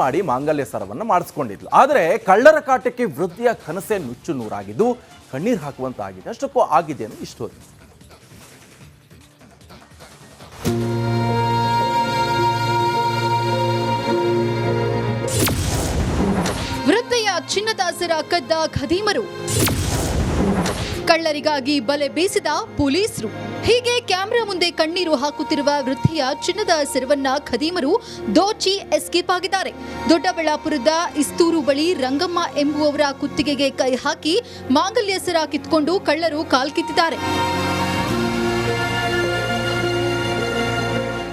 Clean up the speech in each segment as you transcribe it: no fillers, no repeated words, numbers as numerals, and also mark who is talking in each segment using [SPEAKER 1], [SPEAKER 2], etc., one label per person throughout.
[SPEAKER 1] ಮಾಡಿ ಮಾಂಗಲ್ಯ ಸರವನ್ನು ಮಾಡಿಸ್ಕೊಂಡಿದ್ಲು. ಆದರೆ ಕಳ್ಳರ ಕಾಟಕ್ಕೆ ವೃದ್ಧಿಯ ಕನಸೆ ನುಚ್ಚು ನೂರಾಗಿದ್ದು ಕಣ್ಣೀರು ಹಾಕುವಂತಾಗಿದೆ. ಅಷ್ಟಕ್ಕೂ ಆಗಿದೆ ಅನ್ನೋ ಇಷ್ಟು.
[SPEAKER 2] ವೃದ್ಧೆಯ ಚಿನ್ನದ ಸರ ಕದ್ದ ಖದೀಮರು, ಕಳ್ಳರಿಗಾಗಿ ಬಲೆ ಬೀಸಿದ ಪೊಲೀಸರು. ಹೀಗೆ ಕ್ಯಾಮೆರಾ ಮುಂದೆ ಕಣ್ಣೀರು ಹಾಕುತ್ತಿರುವ ವೃದ್ಧೆಯ ಚಿನ್ನದ ಸರವನ್ನ ಖದೀಮರು ದೋಚಿ ಎಸ್ಕೇಪ್ ಆಗಿದ್ದಾರೆ. ದೊಡ್ಡಬಳ್ಳಾಪುರದ ಇಸ್ತೂರು ಬಳಿ ರಂಗಮ್ಮ ಎಂಬುವವರ ಕುತ್ತಿಗೆಗೆ ಕೈ ಹಾಕಿ ಮಾಂಗಲ್ಯ ಸರ ಕಿತ್ಕೊಂಡು ಕಳ್ಳರು ಕಾಲ್ಕಿತ್ತಿದ್ದಾರೆ.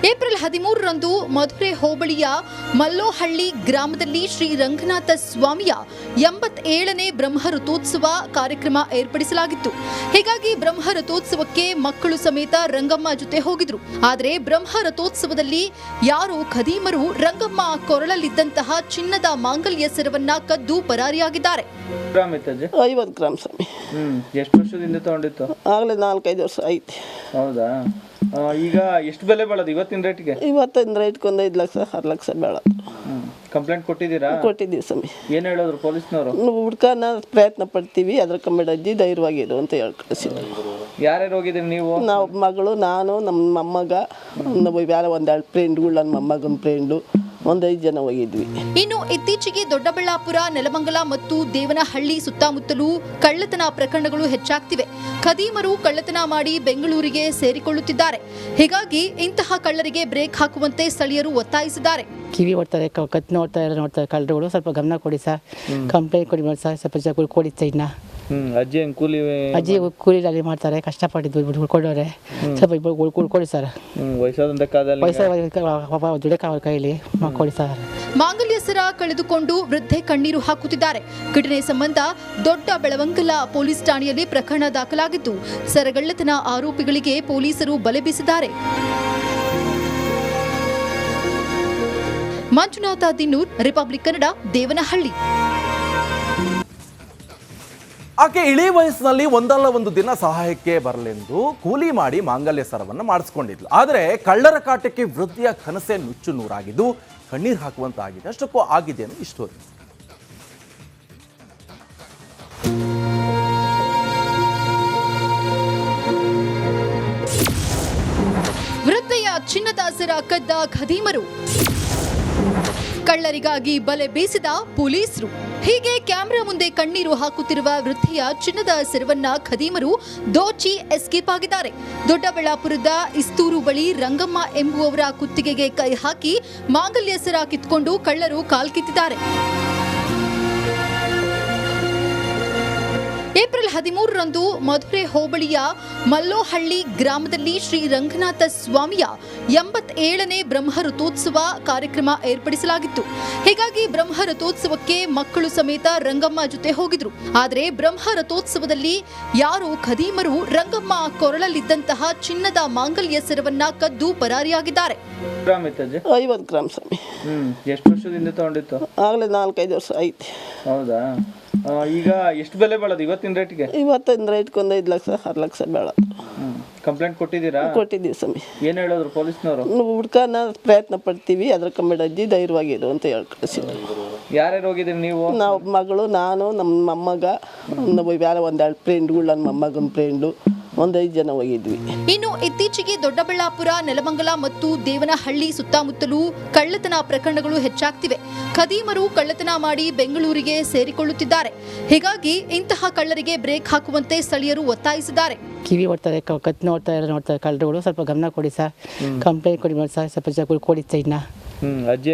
[SPEAKER 2] ಏಪ್ರಿಲ್ 13ರಂದು ಮಧುರೆ ಹೋಬಳಿಯ ಮಲ್ಲೋಹಳ್ಳಿ ಗ್ರಾಮದಲ್ಲಿ ಶ್ರೀ ರಂಗನಾಥ ಸ್ವಾಮಿಯ 87ನೇ ಬ್ರಹ್ಮರಥೋತ್ಸವ ಕಾರ್ಯಕ್ರಮ ಏರ್ಪಡಿಸಲಾಗಿತ್ತು. ಹೀಗಾಗಿ ಬ್ರಹ್ಮರಥೋತ್ಸವಕ್ಕೆ ಮಕ್ಕಳು ಸಮೇತ ರಂಗಮ್ಮ ಜೊತೆ ಹೋಗಿದ್ರು. ಆದರೆ ಬ್ರಹ್ಮರಥೋತ್ಸವದಲ್ಲಿ ಯಾರೋ ಖದೀಮರು ರಂಗಮ್ಮ ಕೊರಳಲ್ಲಿದ್ದಂತಹ ಚಿನ್ನದ ಮಾಂಗಲ್ಯ ಸರವನ್ನ ಕದ್ದು ಪರಾರಿಯಾಗಿದ್ದಾರೆ.
[SPEAKER 3] 50 ಗ್ರಾಮ್ ಸ್ವಾಮಿ.
[SPEAKER 4] ಎಷ್ಟು ವರ್ಷದಿಂದ ತಗೊಂಡಿತ್ತು?
[SPEAKER 3] ಆಗಲೇ 4-5 ವರ್ಷ ಐತಿ.
[SPEAKER 4] ಹೌದಾ? ಈಗ ಎಷ್ಟು ಬೆಲೆ ಬಾಳೋದು ಇವತ್ತಿನ ರೇಟ್ಗೆ?
[SPEAKER 3] ಇವತ್ತಿನ ರೇಟ್ಗೆ 5 ಲಕ್ಷ 6 ಲಕ್ಷ ಬಾಳೋದು.
[SPEAKER 4] ಕಂಪ್ಲೇಂಟ್ ಕೊಟ್ಟಿದ್ದೀರಾ?
[SPEAKER 3] ಕೊಟ್ಟಿದ್ದೀವಿ ಸ್ವಾಮಿ.
[SPEAKER 4] ಏನು ಹೇಳೋದ್ರು ಪೊಲೀಸ್ನವರು?
[SPEAKER 3] ಹುಡ್ಕನ ಪ್ರಯತ್ನ ಪಡ್ತೀವಿ, ಅದ್ರ ಕಮ್ಮಿಡ ಅಜ್ಜಿ ಧೈರ್ಯವಾಗಿರು ಅಂತ ಹೇಳಿ ಕಳಿಸಿದ್ರು.
[SPEAKER 4] ಯಾರ್ಯಾರು ಹೋಗಿದ್ರಿ ನೀವು?
[SPEAKER 3] ನಾವು ಮಗಳು, ನಾನು, ನಮ್ಮ ಮೊಮ್ಮಗ, ಬೇರೆ 1-2 ಫ್ರೆಂಡ್ಗಳು, ನನ್ನ ಮೊಮ್ಮಗನ ಫ್ರೆಂಡು, 5 ಜನ ಹೋಗಿದ್ವಿ.
[SPEAKER 2] ಇನ್ನು ಇತ್ತೀಚೆಗೆ ದೊಡ್ಡಬಳ್ಳಾಪುರ, ನೆಲಮಂಗಲ ಮತ್ತು ದೇವನಹಳ್ಳಿ ಸುತ್ತಮುತ್ತಲೂ ಕಳ್ಳತನ ಪ್ರಕರಣಗಳು ಹೆಚ್ಚಾಗ್ತಿವೆ. ಖದೀಮರು ಕಳ್ಳತನ ಮಾಡಿ ಬೆಂಗಳೂರಿಗೆ ಸೇರಿಕೊಳ್ಳುತ್ತಿದ್ದಾರೆ. ಹೀಗಾಗಿ ಇಂತಹ ಕಳ್ಳರಿಗೆ ಬ್ರೇಕ್ ಹಾಕುವಂತೆ ಸ್ಥಳೀಯರು ಒತ್ತಾಯಿಸಿದ್ದಾರೆ.
[SPEAKER 5] ಕಿವಿ ಓಡ್ತಾರೆ, ಕತ್ ನೋಡ್ತಾರೆ ಕಳ್ಳರುಗಳು. ಸ್ವಲ್ಪ ಗಮನ ಕೊಡಿ ಸರ್, ಕಂಪ್ಲೇಂಟ್ ಕೊಡಿ ಸರ್, ಸ್ವಲ್ಪ ಕೊಡಿ ಸೈಡ್ನ.
[SPEAKER 4] ಅಜ್ಜಿ
[SPEAKER 5] ಕೂಲಿ ಅಲ್ಲಿ ಮಾಡ್ತಾರೆ, ಕಷ್ಟಪಟ್ಟಿದ್ದು ಉಳ್ಕೊಂಡವ್ರೆ, ಸ್ವಲ್ಪ ಉಳ್ಕೊಡಿ ಸರ್.
[SPEAKER 4] ವಯಸ್ಸಾದಂತ
[SPEAKER 5] ದುಡಕ ಅವ್ರ ಕೈಲಿ ಕೊಡಿ ಸರ್.
[SPEAKER 2] ಮಾಂಗಲ್ಯ ಸರ ಕಳೆದುಕೊಂಡು ವೃದ್ಧೆ ಕಣ್ಣೀರು ಹಾಕುತ್ತಿದ್ದಾರೆ. ಘಟನೆ ಸಂಬಂಧ ದೊಡ್ಡ ಬೆಳವಂಗಲ ಪೊಲೀಸ್ ಠಾಣೆಯಲ್ಲಿ ಪ್ರಕರಣ ದಾಖಲಾಗಿದ್ದು ಸರಗಳ್ಳತನ ಆರೋಪಿಗಳಿಗೆ ಪೊಲೀಸರು ಬಲೆ ಬೀಸಿದ್ದಾರೆ. ಮಂಜುನಾಥ ದಿನ್ನೂರ್, ರಿಪಬ್ಲಿಕ್ ಕನ್ನಡ, ದೇವನಹಳ್ಳಿ.
[SPEAKER 1] ಆಕೆ ಇಳಿ ವಯಸ್ಸಿನಲ್ಲಿ ಒಂದಲ್ಲ ಒಂದು ದಿನ ಸಹಾಯಕ್ಕೆ ಬರಲೆಂದು ಕೂಲಿ ಮಾಡಿ ಮಾಂಗಲ್ಯ ಸರವನ್ನು ಮಾಡಿಸ್ಕೊಂಡಿದ್ಲು. ಆದರೆ ಕಳ್ಳರ ಕಾಟಕ್ಕೆ ವೃದ್ಧಿಯ ಕನಸೆ ನುಚ್ಚು ನೂರಾಗಿದ್ದು ಕಣ್ಣೀರು ಹಾಕುವಂತಾಗಿದೆ. ಅಷ್ಟಕ್ಕೂ ಆಗಿದೆ ಅನ್ನೋ ಇಷ್ಟು.
[SPEAKER 2] ವೃದ್ಧೆಯ ಚಿನ್ನದ ಸರ ಕದ್ದ ಖದೀಮರು, ಕಳ್ಳರಿಗಾಗಿ ಬಲೆ ಬೀಸಿದ ಪೊಲೀಸರು. ಹೀಗೆ ಕ್ಯಾಮೆರಾ ಮುಂದೆ ಕಣ್ಣೀರು ಹಾಕುತ್ತಿರುವ ವೃದ್ಧೆಯ ಚಿನ್ನದ ಸರವನ್ನ ಖದೀಮರು ದೋಚಿ ಎಸ್ಕೇಪ್ ಆಗಿದ್ದಾರೆ. ದೊಡ್ಡಬಳ್ಳಾಪುರದ ಇಸ್ತೂರು ಬಳಿ ರಂಗಮ್ಮ ಎಂಬುವವರ ಕುತ್ತಿಗೆಗೆ ಕೈ ಹಾಕಿ ಮಾಂಗಲ್ಯ ಸರ ಕಿತ್ಕೊಂಡು ಕಳ್ಳರು ಕಾಲ್ಕಿತ್ತಿದ್ದಾರೆ. ಏಪ್ರಿಲ್ 13ರಂದು ಮಧುರೆ ಹೋಬಳಿಯ ಮಲ್ಲೋಹಳ್ಳಿ ಗ್ರಾಮದಲ್ಲಿ ಶ್ರೀ ರಂಗನಾಥ ಸ್ವಾಮಿಯ 87ನೇ ಬ್ರಹ್ಮರಥೋತ್ಸವ ಕಾರ್ಯಕ್ರಮ ಏರ್ಪಡಿಸಲಾಗಿತ್ತು. ಹೀಗಾಗಿ ಬ್ರಹ್ಮರಥೋತ್ಸವಕ್ಕೆ ಮಕ್ಕಳು ಸಮೇತ ರಂಗಮ್ಮ ಜೊತೆ ಹೋಗಿದ್ರು. ಆದರೆ ಬ್ರಹ್ಮರಥೋತ್ಸವದಲ್ಲಿ ಯಾರೋ ಖದೀಮರು ರಂಗಮ್ಮ ಕೊರಳಲ್ಲಿದ್ದಂತಹ ಚಿನ್ನದ ಮಾಂಗಲ್ಯ ಸರವನ್ನ ಕದ್ದು ಪರಾರಿಯಾಗಿದ್ದಾರೆ.
[SPEAKER 3] 50 ಗ್ರಾಮ್ ಸ್ವಾಮಿ.
[SPEAKER 4] ಎಷ್ಟು ವರ್ಷದಿಂದ ತಗೊಂಡಿತ್ತು?
[SPEAKER 3] ಆಗಲೇ 4-5 ವರ್ಷ ಐತಿ.
[SPEAKER 4] ಹೌದಾ? ಈಗ ಎಷ್ಟು ಬೆಲೆ ಬಾಳೋದು ಇವತ್ತಿನ ರೇಟ್ಗೆ?
[SPEAKER 3] ಇವತ್ತಿನ ರೇಟ್ಗೆ 5 ಲಕ್ಷ 6 ಲಕ್ಷ ಬಾಳೋದು.
[SPEAKER 4] ಕಂಪ್ಲೇಂಟ್ ಕೊಟ್ಟಿದ್ದೀರಾ?
[SPEAKER 3] ಕೊಟ್ಟಿದ್ದೀವಿ ಸ್ವಾಮಿ.
[SPEAKER 4] ಏನು ಹೇಳೋದ್ರು ಪೊಲೀಸ್ನವರು?
[SPEAKER 3] ಹುಡ್ಕನ ಪ್ರಯತ್ನ ಪಡ್ತೀವಿ, ಅದ್ರ ಕಮ್ಮಿಡ ಅಜ್ಜಿ ಧೈರ್ಯವಾಗಿರು ಅಂತ ಹೇಳಿ ಕಳಿಸಿದ್ರು.
[SPEAKER 4] ಯಾರ್ಯಾರು ಹೋಗಿದ್ರಿ ನೀವು?
[SPEAKER 3] ನಾವು ಮಗಳು, ನಾನು, ನಮ್ಮ ಮೊಮ್ಮಗ, ಬೇರೆ 1-2 ಫ್ರೆಂಡ್ಗಳು, ನನ್ನ ಮೊಮ್ಮಗನ ಫ್ರೆಂಡು, 5 ಜನ ಹೋಗಿದ್ವಿ.
[SPEAKER 2] ಇನ್ನು ಇತ್ತೀಚೆಗೆ ದೊಡ್ಡಬಳ್ಳಾಪುರ, ನೆಲಮಂಗಲ ಮತ್ತು ದೇವನಹಳ್ಳಿ ಸುತ್ತಮುತ್ತಲೂ ಕಳ್ಳತನ ಪ್ರಕರಣಗಳು ಹೆಚ್ಚಾಗ್ತಿವೆ. ಖದೀಮರು ಕಳ್ಳತನ ಮಾಡಿ ಬೆಂಗಳೂರಿಗೆ ಸೇರಿಕೊಳ್ಳುತ್ತಿದ್ದಾರೆ. ಹೀಗಾಗಿ ಇಂತಹ ಕಳ್ಳರಿಗೆ ಬ್ರೇಕ್ ಹಾಕುವಂತೆ ಸ್ಥಳೀಯರು ಒತ್ತಾಯಿಸಿದ್ದಾರೆ.
[SPEAKER 5] ಕಿವಿ ಓಡ್ತಾರೆ, ಕತ್ ನೋಡ್ತಾರೆ ಕಳ್ಳರುಗಳು. ಸ್ವಲ್ಪ ಗಮನ ಕೊಡಿ ಸರ್, ಕಂಪ್ಲೇಂಟ್ ಕೊಡಿ ಸರ್, ಸ್ವಲ್ಪ ಕೊಡಿ ಸೈಡ್ನ.
[SPEAKER 4] ಅಜ್ಜಿ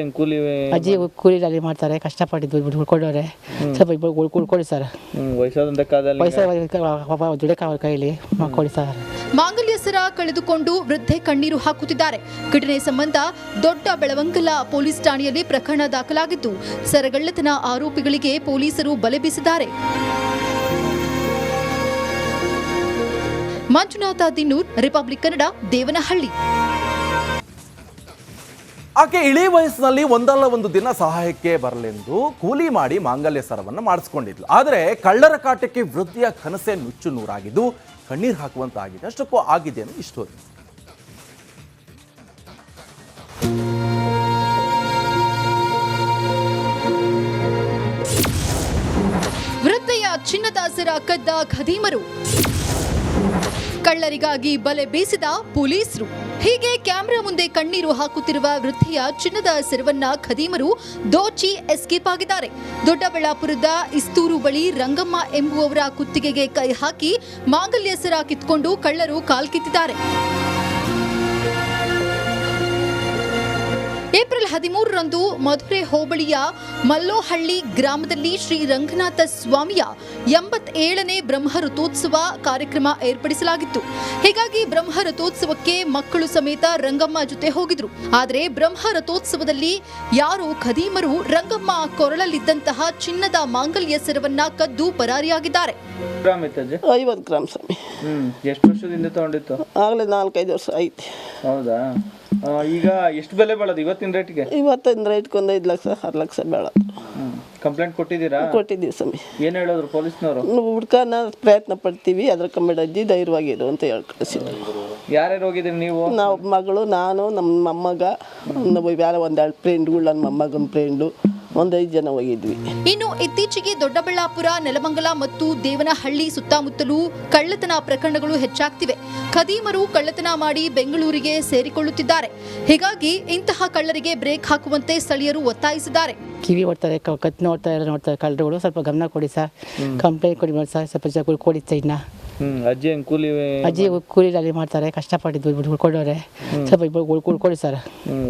[SPEAKER 5] ಕೂಲಿ ಅಲ್ಲಿ ಮಾಡ್ತಾರೆ, ಕಷ್ಟಪಟ್ಟಿದ್ದು ಉಳ್ಕೊಂಡವ್ರೆ, ಸ್ವಲ್ಪ ಉಳ್ಕೊಡಿ ಸರ್.
[SPEAKER 4] ವಯಸ್ಸಾದಂತ
[SPEAKER 5] ದುಡಕ ಅವ್ರ ಕೈಲಿ ಕೊಡಿ ಸರ್.
[SPEAKER 2] ಮಾಂಗಲ್ಯ ಸರ ಕಳೆದುಕೊಂಡು ವೃದ್ಧೆ ಕಣ್ಣೀರು ಹಾಕುತ್ತಿದ್ದಾರೆ. ಘಟನೆ ಸಂಬಂಧ ದೊಡ್ಡ ಬೆಳವಂಗಲ ಪೊಲೀಸ್ ಠಾಣೆಯಲ್ಲಿ ಪ್ರಕರಣ ದಾಖಲಾಗಿದ್ದು ಸರಗಳ್ಳತನ ಆರೋಪಿಗಳಿಗೆ ಪೊಲೀಸರು ಬಲೆ ಬೀಸಿದ್ದಾರೆ. ಮಂಜುನಾಥ ದಿನ್ನೂರ್, ರಿಪಬ್ಲಿಕ್ ಕನ್ನಡ, ದೇವನಹಳ್ಳಿ.
[SPEAKER 1] ಆಕೆ ಇಳಿ ವಯಸ್ಸಿನಲ್ಲಿ ಒಂದಲ್ಲ ಒಂದು ದಿನ ಸಹಾಯಕ್ಕೆ ಬರಲೆಂದು ಕೂಲಿ ಮಾಡಿ ಮಾಂಗಲ್ಯ ಸರವನ್ನು ಮಾಡಿಸ್ಕೊಂಡಿದ್ಲು. ಆದರೆ ಕಳ್ಳರ ಕಾಟಕ್ಕೆ ವೃದ್ಧಿಯ ಕನಸೆ ನುಚ್ಚು ನೂರಾಗಿದ್ದು ಕಣ್ಣೀರು ಹಾಕುವಂತಾಗಿದೆ. ಅಷ್ಟಕ್ಕೂ ಆಗಿದೆ ಅನ್ನೋ ಇಷ್ಟು.
[SPEAKER 2] ಸರ ಕದ್ದ ಖದೀಮರು, ಕಳ್ಳರಿಗಾಗಿ ಬಲೆ ಬೀಸಿದ ಪೊಲೀಸರು. ಹೀಗೆ ಕ್ಯಾಮೆರಾ ಮುಂದೆ ಕಣ್ಣೀರು ಹಾಕುತ್ತಿರುವ ವೃದ್ಧೆಯ ಚಿನ್ನದ ಸರವನ್ನ ಖದೀಮರು ದೋಚಿ ಎಸ್ಕೇಪ್ ಆಗಿದ್ದಾರೆ. ದೊಡ್ಡಬಳ್ಳಾಪುರದ ಇಸ್ತೂರು ಬಳಿ ರಂಗಮ್ಮ ಎಂಬುವವರ ಕುತ್ತಿಗೆಗೆ ಕೈ ಹಾಕಿ ಮಾಂಗಲ್ಯ ಸರ ಕಿತ್ಕೊಂಡು ಕಳ್ಳರು ಕಾಲ್ಕಿತ್ತಿದ್ದಾರೆ. ಏಪ್ರಿಲ್ 13ರಂದು ಮಧುರೆ ಹೋಬಳಿಯ ಮಲ್ಲೋಹಳ್ಳಿ ಗ್ರಾಮದಲ್ಲಿ ಶ್ರೀ ರಂಗನಾಥ ಸ್ವಾಮಿಯ 87ನೇ ಬ್ರಹ್ಮರಥೋತ್ಸವ ಕಾರ್ಯಕ್ರಮ ಏರ್ಪಡಿಸಲಾಗಿತ್ತು. ಹೀಗಾಗಿ ಬ್ರಹ್ಮರಥೋತ್ಸವಕ್ಕೆ ಮಕ್ಕಳು ಸಮೇತ ರಂಗಮ್ಮ ಜೊತೆ ಹೋಗಿದ್ರು. ಆದರೆ ಬ್ರಹ್ಮರಥೋತ್ಸವದಲ್ಲಿ ಯಾರೋ ಖದೀಮರು ರಂಗಮ್ಮ ಕೊರಳಲ್ಲಿದ್ದಂತಹ ಚಿನ್ನದ ಮಾಂಗಲ್ಯ ಸರವನ್ನ ಕದ್ದು ಪರಾರಿಯಾಗಿದ್ದಾರೆ.
[SPEAKER 3] 50 ಗ್ರಾಮ್ ಸ್ವಾಮಿ.
[SPEAKER 4] ಎಷ್ಟು ವರ್ಷದಿಂದ ತಗೊಂಡಿತ್ತು?
[SPEAKER 3] ಆಗಲೇ 4-5 ವರ್ಷ ಐತಿ.
[SPEAKER 4] ಹೌದಾ? ಈಗ ಎಷ್ಟು ಬೆಲೆ ಬಾಳೋದು ಇವತ್ತಿನ ರೇಟ್ಗೆ?
[SPEAKER 3] ಇವತ್ತಿನ ರೇಟ್ಗೆ 5 ಲಕ್ಷ 6 ಲಕ್ಷ ಬೇಡ.
[SPEAKER 4] ಕಂಪ್ಲೇಂಟ್ ಕೊಟ್ಟಿದ್ದೀರಾ?
[SPEAKER 3] ಕೊಟ್ಟಿದ್ದೀವಿ ಸ್ವಾಮಿ.
[SPEAKER 4] ಏನು ಹೇಳಿದ್ರು ಪೊಲೀಸ್ನವರು?
[SPEAKER 3] ಹುಡ್ಕನ ಪ್ರಯತ್ನ ಪಡ್ತೀವಿ, ಅದ್ರ ಕಮ್ಮಿ ಅಜ್ಜಿ ಧೈರ್ಯವಾಗಿರು ಅಂತ ಹೇಳಿ ಕಳಿಸಿದ್ರು.
[SPEAKER 4] ಯಾರ್ಯಾರು ಹೋಗಿದ್ದೀರಿ ನೀವು?
[SPEAKER 3] ನಾವು ಮಗಳು, ನಾನು, ನಮ್ಮ ಮೊಮ್ಮಗ, ಬೇರೆ 1-2 ಫ್ರೆಂಡ್ಗಳು, ನನ್ನ ಮೊಮ್ಮಗನ ಫ್ರೆಂಡು, 5 ಜನ ಹೋಗಿದ್ವಿ.
[SPEAKER 2] ಇನ್ನು ಇತ್ತೀಚೆಗೆ ದೊಡ್ಡಬಳ್ಳಾಪುರ, ನೆಲಮಂಗಲ ಮತ್ತು ದೇವನಹಳ್ಳಿ ಸುತ್ತಮುತ್ತಲೂ ಕಳ್ಳತನ ಪ್ರಕರಣಗಳು ಹೆಚ್ಚಾಗ್ತಿವೆ. ಖದೀಮರು ಕಳ್ಳತನ ಮಾಡಿ ಬೆಂಗಳೂರಿಗೆ ಸೇರಿಕೊಳ್ಳುತ್ತಿದ್ದಾರೆ. ಹೀಗಾಗಿ ಇಂತಹ ಕಳ್ಳರಿಗೆ ಬ್ರೇಕ್ ಹಾಕುವಂತೆ ಸ್ಥಳೀಯರು ಒತ್ತಾಯಿಸಿದ್ದಾರೆ.
[SPEAKER 5] ಕಿವಿ ಓಡ್ತಾರೆ, ಕತ್ ನೋಡ್ತಾರೆ ಕಳ್ಳರುಗಳು, ಸ್ವಲ್ಪ ಗಮನ ಕೊಡಿ ಸರ್, ಕಂಪ್ಲೇಂಟ್ ಕೊಡಿ ಸರ್, ಸ್ವಲ್ಪ ಕೊಡಿ ಸೈಡ್ನ.
[SPEAKER 4] ಅಜ್ಜಿ ಕೂಲಿ
[SPEAKER 5] ಕೂಲಿ ಅಲ್ಲಿ ಮಾಡ್ತಾರೆ, ಕಷ್ಟಪಟ್ಟಿದ್ದು ಕೊಡೋರೆ, ಸ್ವಲ್ಪ ಇಬ್ಬರು ಕೊಡಿ ಸರ್.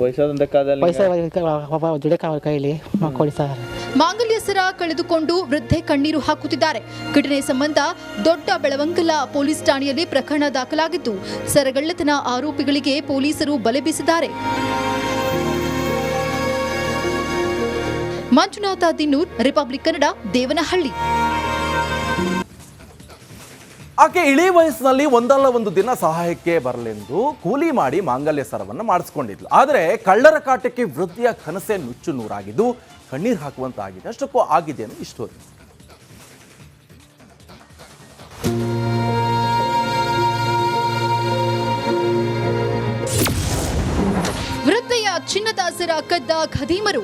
[SPEAKER 4] ವಯಸ್ಸಾದಂತ ಕಾಲದಲ್ಲಿ
[SPEAKER 5] ದುಡಕ ಅವ್ರ ಕೈಲಿ ಕೊಡಿ ಸರ್.
[SPEAKER 2] ಮಾಂಗಲ್ಯ ಸರ ಕಳೆದುಕೊಂಡು ವೃದ್ಧೆ ಕಣ್ಣೀರು ಹಾಕುತ್ತಿದ್ದಾರೆ. ಘಟನೆ ಸಂಬಂಧ ದೊಡ್ಡ ಬೆಳವಂಗಲ ಪೊಲೀಸ್ ಠಾಣೆಯಲ್ಲಿ ಪ್ರಕರಣ ದಾಖಲಾಗಿದ್ದು, ಸರಗಳ್ಳತನ ಆರೋಪಿಗಳಿಗೆ ಪೊಲೀಸರು ಬಲೆ ಬೀಸಿದ್ದಾರೆ. ಮಂಜುನಾಥ ದಿನ್ನೂರ್, ರಿಪಬ್ಲಿಕ್ ಕನ್ನಡ, ದೇವನಹಳ್ಳಿ.
[SPEAKER 1] ಆಕೆ ಇಳಿ ವಯಸ್ಸಿನಲ್ಲಿ ಒಂದಲ್ಲ ಒಂದು ದಿನ ಸಹಾಯಕ್ಕೆ ಬರಲೆಂದು ಕೂಲಿ ಮಾಡಿ ಮಾಂಗಲ್ಯ ಸರವನ್ನು ಮಾಡಿಸ್ಕೊಂಡಿದ್ಲು. ಆದರೆ ಕಳ್ಳರ ಕಾಟಕ್ಕೆ ವೃದ್ಧಿಯ ಕನಸೆ ನುಚ್ಚು ನೂರಾಗಿದ್ದು ಕಣ್ಣೀರು ಹಾಕುವಂತಾಗಿದೆ. ಅಷ್ಟಕ್ಕೂ ಆಗಿದೆ ಅನ್ನೋ ಈ ಸ್ಟೋರಿ.
[SPEAKER 2] ವೃದ್ಧೆಯ ಚಿನ್ನದ ಸರ ಕದ್ದ ಖದೀಮರು,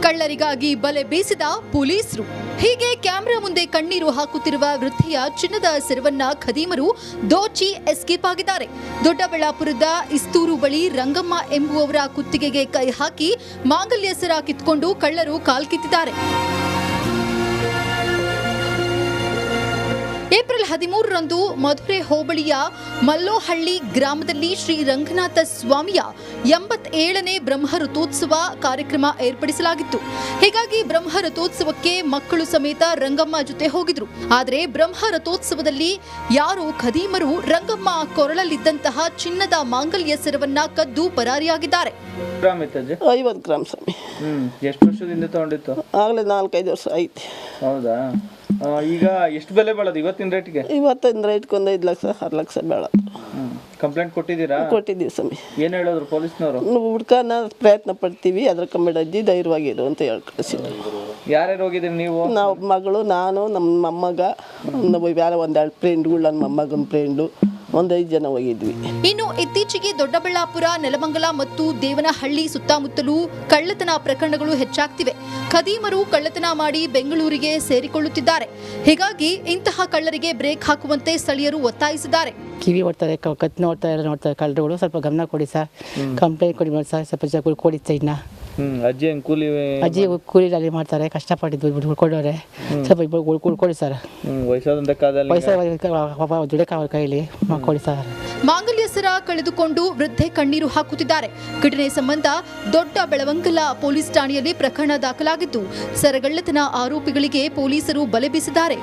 [SPEAKER 2] ಕಳ್ಳರಿಗಾಗಿ ಬಲೆ ಬೀಸಿದ ಪೊಲೀಸರು. ಹೀಗೆ ಕ್ಯಾಮೆರಾ ಮುಂದೆ ಕಣ್ಣೀರು ಹಾಕುತ್ತಿರುವ ವೃದ್ಧೆಯ ಚಿನ್ನದ ಸರವನ್ನ ಖದೀಮರು ದೋಚಿ ಎಸ್ಕೇಪ್ ಆಗಿದ್ದಾರೆ. ದೊಡ್ಡಬಳ್ಳಾಪುರದ ಇಸ್ತೂರು ಬಳಿ ರಂಗಮ್ಮ ಎಂಬುವವರ ಕುತ್ತಿಗೆಗೆ ಕೈ ಹಾಕಿ ಮಾಂಗಲ್ಯ ಸರ ಕಿತ್ಕೊಂಡು ಕಳ್ಳರು ಕಾಲ್ಕಿತ್ತಿದ್ದಾರೆ. ಏಪ್ರಿಲ್ 13ರಂದು ಮಧುರೆ ಹೋಬಳಿಯ ಮಲ್ಲೋಹಳ್ಳಿ ಗ್ರಾಮದಲ್ಲಿ ಶ್ರೀ ರಂಗನಾಥ ಸ್ವಾಮಿಯ 87ನೇ ಬ್ರಹ್ಮರಥೋತ್ಸವ ಕಾರ್ಯಕ್ರಮ ಏರ್ಪಡಿಸಲಾಗಿತ್ತು. ಹೀಗಾಗಿ ಬ್ರಹ್ಮರಥೋತ್ಸವಕ್ಕೆ ಮಕ್ಕಳು ಸಮೇತ ರಂಗಮ್ಮ ಜೊತೆ ಹೋಗಿದ್ರು. ಆದರೆ ಬ್ರಹ್ಮರಥೋತ್ಸವದಲ್ಲಿ ಯಾರೋ ಖದೀಮರು ರಂಗಮ್ಮ ಕೊರಳಲ್ಲಿದ್ದಂತಹ ಚಿನ್ನದ ಮಾಂಗಲ್ಯ ಸರವನ್ನ ಕದ್ದು ಪರಾರಿಯಾಗಿದ್ದಾರೆ.
[SPEAKER 3] 50 ಗ್ರಾಮ್ ಸ್ವಾಮಿ.
[SPEAKER 4] ಎಷ್ಟು ವರ್ಷದಿಂದ ತಗೊಂಡಿತ್ತು?
[SPEAKER 3] ಆಗಲೇ 4-5 ವರ್ಷ ಐತಿ.
[SPEAKER 4] ಹೌದಾ? ಈಗ ಎಷ್ಟು ಬೆಲೆ ಬಾಳೋದು ಇವತ್ತಿನ ರೇಟ್ಗೆ?
[SPEAKER 3] ಇವತ್ತಿನ ರೇಟ್ಗೆ 5 ಲಕ್ಷ 6 ಲಕ್ಷ ಬೇಡ.
[SPEAKER 4] ಕಂಪ್ಲೇಂಟ್ ಕೊಟ್ಟಿದ್ದೀರಾ?
[SPEAKER 3] ಕೊಟ್ಟಿದ್ದೀವಿ ಸ್ವಾಮಿ.
[SPEAKER 4] ಏನು ಹೇಳಿದ್ರು ಪೊಲೀಸ್ನವರು?
[SPEAKER 3] ಹುಡ್ಕನ ಪ್ರಯತ್ನ ಪಡ್ತೀವಿ, ಅದ್ರ ಕಮ್ಮಿ ಅಜ್ಜಿ ಧೈರ್ಯವಾಗಿರು ಅಂತ ಹೇಳಿ ಕಳಿಸಿದ್ರು.
[SPEAKER 4] ಯಾರ್ಯಾರು ಹೋಗಿದ್ದೀರಿ ನೀವು?
[SPEAKER 3] ನಾವು ಮಗಳು, ನಾನು, ನಮ್ಮ ಮೊಮ್ಮಗ, ಬೇರೆ 1-2 ಫ್ರೆಂಡ್ಗಳು, ನನ್ನ ಮೊಮ್ಮಗನ ಫ್ರೆಂಡು, 5 ಜನ ಹೋಗಿದ್ವಿ.
[SPEAKER 2] ಇನ್ನು ಇತ್ತೀಚೆಗೆ ದೊಡ್ಡಬಳ್ಳಾಪುರ, ನೆಲಮಂಗಲ ಮತ್ತು ದೇವನಹಳ್ಳಿ ಸುತ್ತಮುತ್ತಲೂ ಕಳ್ಳತನ ಪ್ರಕರಣಗಳು ಹೆಚ್ಚಾಗ್ತಿವೆ. ಖದೀಮರು ಕಳ್ಳತನ ಮಾಡಿ ಬೆಂಗಳೂರಿಗೆ ಸೇರಿಕೊಳ್ಳುತ್ತಿದ್ದಾರೆ. ಹೀಗಾಗಿ ಇಂತಹ ಕಳ್ಳರಿಗೆ ಬ್ರೇಕ್ ಹಾಕುವಂತೆ ಸ್ಥಳೀಯರು ಒತ್ತಾಯಿಸಿದ್ದಾರೆ.
[SPEAKER 5] ಕಿವಿ ಓಡ್ತಾರೆ, ಕತ್ ನೋಡ್ತಾರೆ ಕಳ್ಳರುಗಳು, ಸ್ವಲ್ಪ ಗಮನ ಕೊಡಿ ಸರ್, ಕಂಪ್ಲೇಂಟ್ ಕೊಡಿ ಸರ್, ಸ್ವಲ್ಪ ಕೊಡಿ ಸೈಡ್ನ.
[SPEAKER 4] ಅಜ್ಜಿ
[SPEAKER 5] ಕೂಲಿ ಅಲ್ಲಿ ಮಾಡ್ತಾರೆ, ಕಷ್ಟಪಟ್ಟಿದ್ದು ಕೊಡೋರೆ, ಸ್ವಲ್ಪ ಇಬ್ಬರು ಕೊಡಿ ಸರ್.
[SPEAKER 4] ವಯಸ್ಸಾದಂತ ಕಾಲದಲ್ಲಿ
[SPEAKER 5] ದುಡಕ ಅವ್ರ ಕೈಲಿ ಕೊಡಿ ಸರ್.
[SPEAKER 2] ಮಾಂಗಲ್ಯ ಸರ ಕಳೆದುಕೊಂಡು ವೃದ್ಧೆ ಕಣ್ಣೀರು ಹಾಕುತ್ತಿದ್ದಾರೆ. ಘಟನೆ ಸಂಬಂಧ ದೊಡ್ಡ ಬೆಳವಂಗಲ ಪೊಲೀಸ್ ಠಾಣೆಯಲ್ಲಿ ಪ್ರಕರಣ ದಾಖಲಾಗಿದ್ದು, ಸರಗಳ್ಳತನ ಆರೋಪಿಗಳಿಗೆ ಪೊಲೀಸರು ಬಲೆ ಬೀಸಿದ್ದಾರೆ.